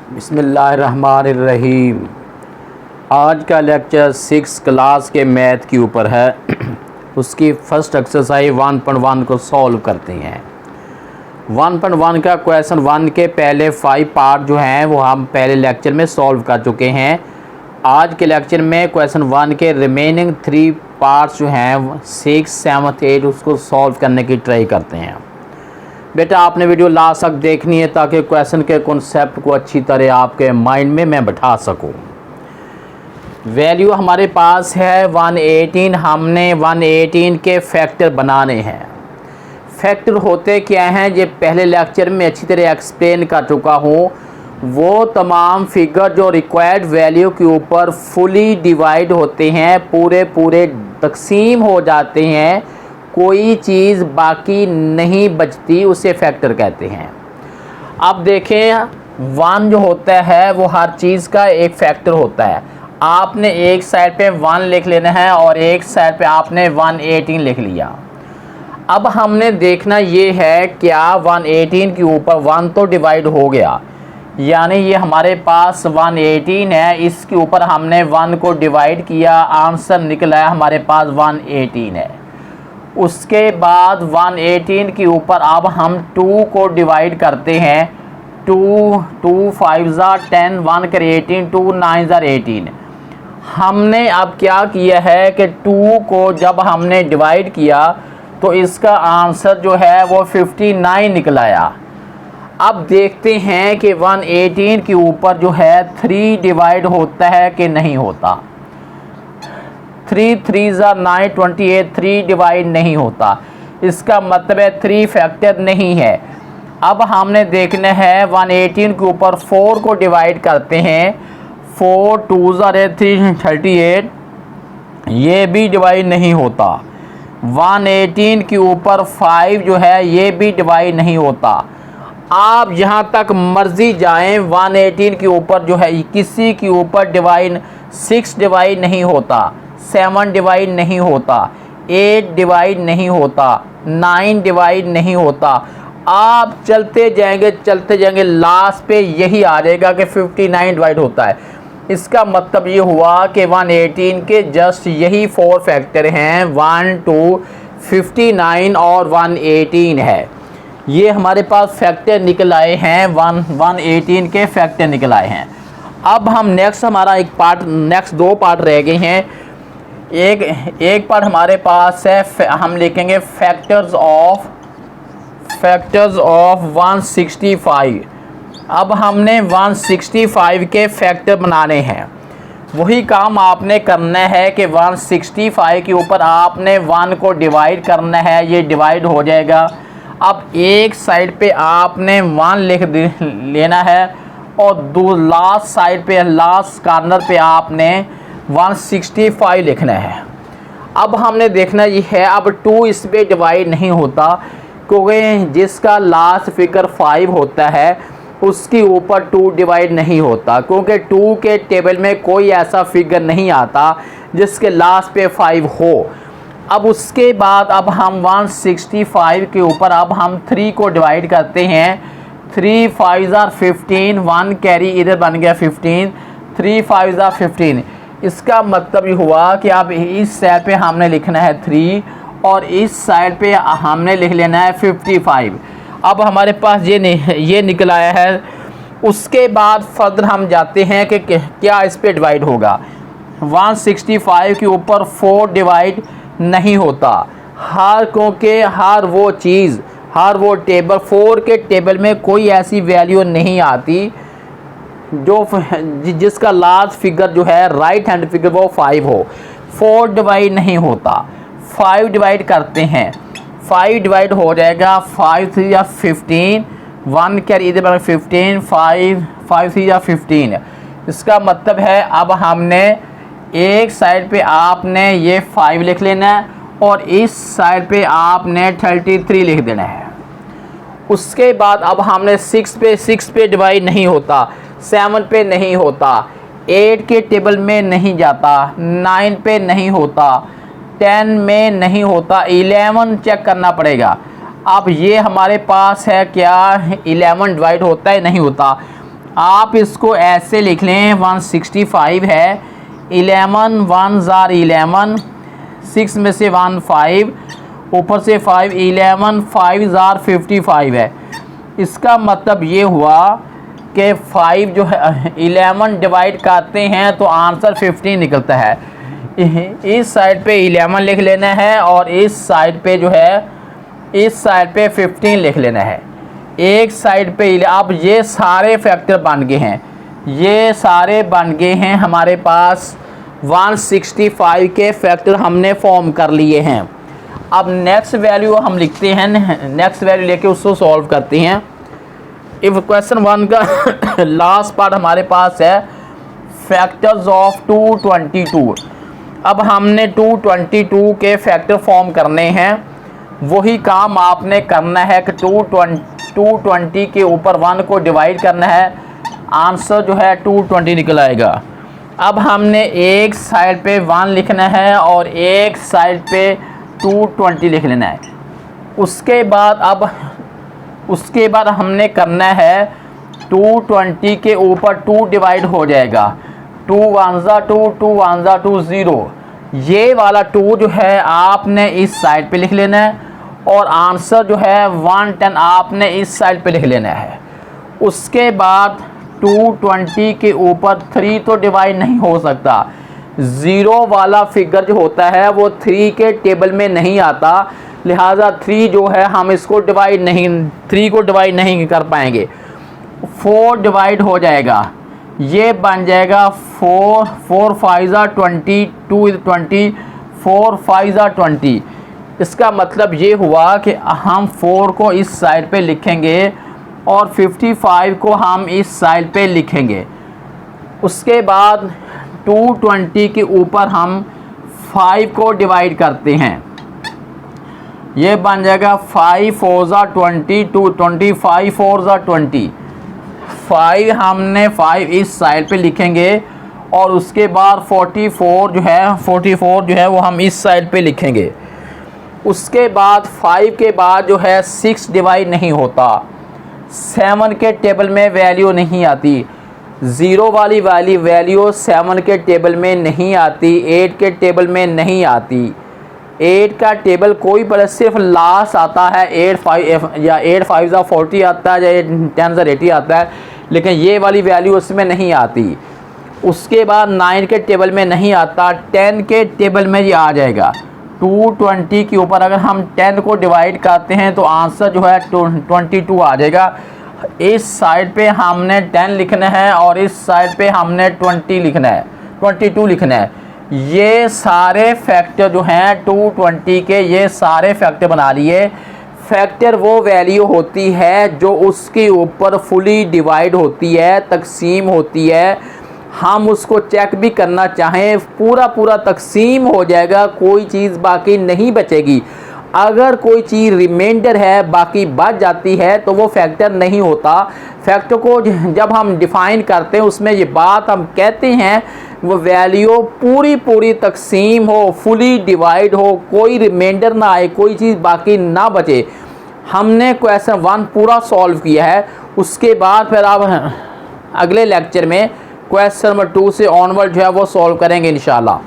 बिस्मिल्लाहिर्रहमानिर्रहीम। आज का लेक्चर 6 क्लास के मैथ के ऊपर है। उसकी फर्स्ट एक्सरसाइज 1.1 को सॉल्व करते हैं। 1.1 का क्वेश्चन 1 के पहले 5 पार्ट जो हैं वो हम पहले लेक्चर में सॉल्व कर चुके हैं। आज के लेक्चर में क्वेश्चन 1 के रिमेनिंग 3 पार्ट्स जो हैं 6, 7, 8 उसको सॉल्व करने की ट्राई करते हैं। बेटा आपने वीडियो लास्ट तक देखनी है ताकि क्वेश्चन के कॉन्सेप्ट को अच्छी तरह आपके माइंड में मैं बैठा सकूं। वैल्यू हमारे पास है 118। हमने 118 के फैक्टर बनाने हैं। फैक्टर होते क्या हैं ये पहले लेक्चर में अच्छी तरह एक्सप्लेन कर चुका हूँ। वो तमाम फिगर जो रिक्वायर्ड वैल्यू के ऊपर फुली डिवाइड होते हैं, पूरे तकसीम हो जाते हैं, कोई चीज़ बाकी नहीं बचती, उसे फैक्टर कहते हैं। अब देखें 1 जो होता है वो हर चीज़ का एक फैक्टर होता है। आपने एक साइड पे 1 लिख लेना है और एक साइड पे आपने 118 लिख लिया। अब हमने देखना ये है क्या 118 के ऊपर 1 तो डिवाइड हो गया, यानी ये हमारे पास 118 है, इसके ऊपर हमने 1 को डिवाइड किया, आंसर निकला है हमारे पास 118 है। उसके बाद 118 के ऊपर अब हम 2 को डिवाइड करते हैं। 2 5 10, 1 करे 18, 2 9 18। हमने अब क्या किया है कि 2 को जब हमने डिवाइड किया तो इसका आंसर जो है वो 59 निकलाया। अब देखते हैं कि 118 के ऊपर जो है 3 डिवाइड होता है कि नहीं होता। 3 3 9 28, 3 डिवाइड नहीं होता, इसका मतलब है 3 फैक्टर नहीं है। अब हमने देखना है 118 के ऊपर 4 को डिवाइड करते हैं। 4 2 3 38, ये भी डिवाइड नहीं होता। 118 के ऊपर 5 जो है ये भी डिवाइड नहीं होता। आप जहाँ तक मर्जी जाएं 118 के ऊपर जो है किसी के ऊपर डिवाइड 6 डिवाइड नहीं होता, 7 डिवाइड नहीं होता, 8 डिवाइड नहीं होता, 9 डिवाइड नहीं होता। आप चलते जाएंगे लास्ट पे यही आ जाएगा कि 59 डिवाइड होता है। इसका मतलब ये हुआ कि 118 के जस्ट यही 4 फैक्टर हैं, 1 2 59 और 118 है। ये हमारे पास फैक्टर निकल आए हैं, 118 के फैक्टर निकल आए हैं। अब हम हमारा नेक्स्ट 2 पार्ट रह गए हैं। एक पार्ट हमारे पास है, हम लिखेंगे फैक्टर्स ऑफ 165। अब हमने 165 के फैक्टर बनाने हैं। वही काम आपने करना है कि 165 के ऊपर आपने 1 को डिवाइड करना है, ये डिवाइड हो जाएगा। अब एक साइड पे आपने 1 लिख लेना है और लास्ट साइड पे, लास्ट कॉर्नर पे आपने 165 लिखना है। अब हमने देखना ये है, अब 2 इस पे डिवाइड नहीं होता क्योंकि जिसका लास्ट फिगर 5 होता है उसके ऊपर 2 डिवाइड नहीं होता, क्योंकि 2 के टेबल में कोई ऐसा फिगर नहीं आता जिसके लास्ट पे 5 हो। अब उसके बाद अब हम 165 के ऊपर अब हम 3 को डिवाइड करते हैं। 3 5 15, 1 कैरी इधर बन गया 15, 3 5 15। इसका मतलब ये हुआ कि अब इस साइड पे हमने लिखना है 3 और इस साइड पे हमने लिख लेना है 55। अब हमारे पास ये निकल आया है। उसके बाद फर्दर हम जाते हैं कि क्या इस पे डिवाइड होगा। 165 के ऊपर 4 डिवाइड नहीं होता, क्योंकि हर वो टेबल 4 के टेबल में कोई ऐसी वैल्यू नहीं आती जो जिसका लास्ट फिगर जो है राइट हैंड फिगर वो 5 हो। 4 डिवाइड नहीं होता, 5 डिवाइड करते हैं, 5 डिवाइड हो जाएगा। 5 3 15, 1 कैरी इधर बन 15, 5 3 15। इसका मतलब है अब हमने एक साइड पे आपने ये 5 लिख लेना है और इस साइड पे आपने 33 लिख देना है। उसके बाद अब हमने 6 पे डिवाइड नहीं होता, 7 पे नहीं होता, 8 के टेबल में नहीं जाता, 9 पे नहीं होता, 10 में नहीं होता, 11 चेक करना पड़ेगा। अब ये हमारे पास है क्या 11 डिवाइड होता है नहीं होता। आप इसको ऐसे लिख लें 165 है, 11 1s are 11, 6 में से 1 5, ऊपर से 5, 11 5s are 55 है। इसका मतलब ये हुआ कि 5 जो है 11 डिवाइड करते हैं तो आंसर 15 निकलता है। इस साइड पे 11 लिख लेना है और इस साइड पे जो है इस साइड पे 15 लिख लेना है। एक साइड पे अब ये सारे फैक्टर बन गए हैं, ये सारे बन गए हैं हमारे पास 165 के फैक्टर हमने फॉर्म कर लिए हैं। अब नेक्स्ट वैल्यू हम लिखते हैं, नेक्स्ट वैल्यू लेके उसको सॉल्व करते हैं। इफ क्वेश्चन 1 का लास्ट पार्ट हमारे पास है फैक्टर्स ऑफ 222। अब हमने 222 के फैक्टर फॉर्म करने हैं। वही काम आपने करना है कि 220 के ऊपर 1 को डिवाइड करना है, आंसर जो है 220 निकल आएगा। अब हमने एक साइड पे 1 लिखना है और एक साइड पे 220 लिख लेना है। उसके बाद हमने करना है 220 के ऊपर 2 डिवाइड हो जाएगा, 2 1 2, 2 1 2 0। ये वाला 2 जो है आपने इस साइड पे लिख लेना है और आंसर जो है 110 आपने इस साइड पे लिख लेना है। उसके बाद 220 के ऊपर 3 तो डिवाइड नहीं हो सकता, 0 वाला फिगर जो होता है वो 3 के टेबल में नहीं आता, लिहाजा 3 जो है हम इसको 3 को डिवाइड नहीं कर पाएंगे। 4 डिवाइड हो जाएगा, ये बन जाएगा 4 5 20, 2 20, 4 5 20। इसका मतलब ये हुआ कि हम 4 को इस साइड पे लिखेंगे और 55 को हम इस साइड पे लिखेंगे। उसके बाद 220 के ऊपर हम 5 को डिवाइड करते हैं, ये बन जाएगा 5 4 20, 2 25 4 20। 5 हमने 5 इस साइड पे लिखेंगे और उसके बाद 44 जो है वो हम इस साइड पे लिखेंगे। उसके बाद 5 के बाद जो है 6 डिवाइड नहीं होता, 7 के टेबल में वैल्यू नहीं आती, 0 वाली वैल्यू 7 के टेबल में नहीं आती, 8 के टेबल में नहीं आती। 8 का टेबल कोई पर सिर्फ लास्ट आता है 8 5 40 आता है या 10 80 आता है, लेकिन ये वाली वैल्यू उसमें नहीं आती। उसके बाद 9 के टेबल में नहीं आता, 10 के टेबल में ये आ जाएगा। 220 के ऊपर अगर हम 10 को डिवाइड करते हैं तो आंसर जो है 22 आ जाएगा। इस साइड पे हमने 10 लिखना है और इस साइड पे हमने 22 लिखना है। ये सारे फैक्टर जो हैं 220 के, ये सारे फैक्टर बना लिए। फैक्टर वो वैल्यू होती है जो उसके ऊपर फुली डिवाइड होती है, तकसीम होती है। हम उसको चेक भी करना चाहें पूरा तकसीम हो जाएगा, कोई चीज़ बाकी नहीं बचेगी। अगर कोई चीज़ रिमाइंडर है बाकी बच जाती है तो वो फैक्टर नहीं होता। फैक्टर को जब हम डिफ़ाइन करते हैं उसमें ये बात हम कहते हैं वो वैल्यू पूरी तकसीम हो, फुली डिवाइड हो, कोई रिमाइंडर ना आए, कोई चीज़ बाकी ना बचे। हमने क्वेश्चन 1 पूरा सॉल्व किया है। उसके बाद फिर आप अगले लेक्चर में क्वेश्चन नंबर 2 से ऑनवर्ड जो है वो सॉल्व करेंगे इंशाल्लाह।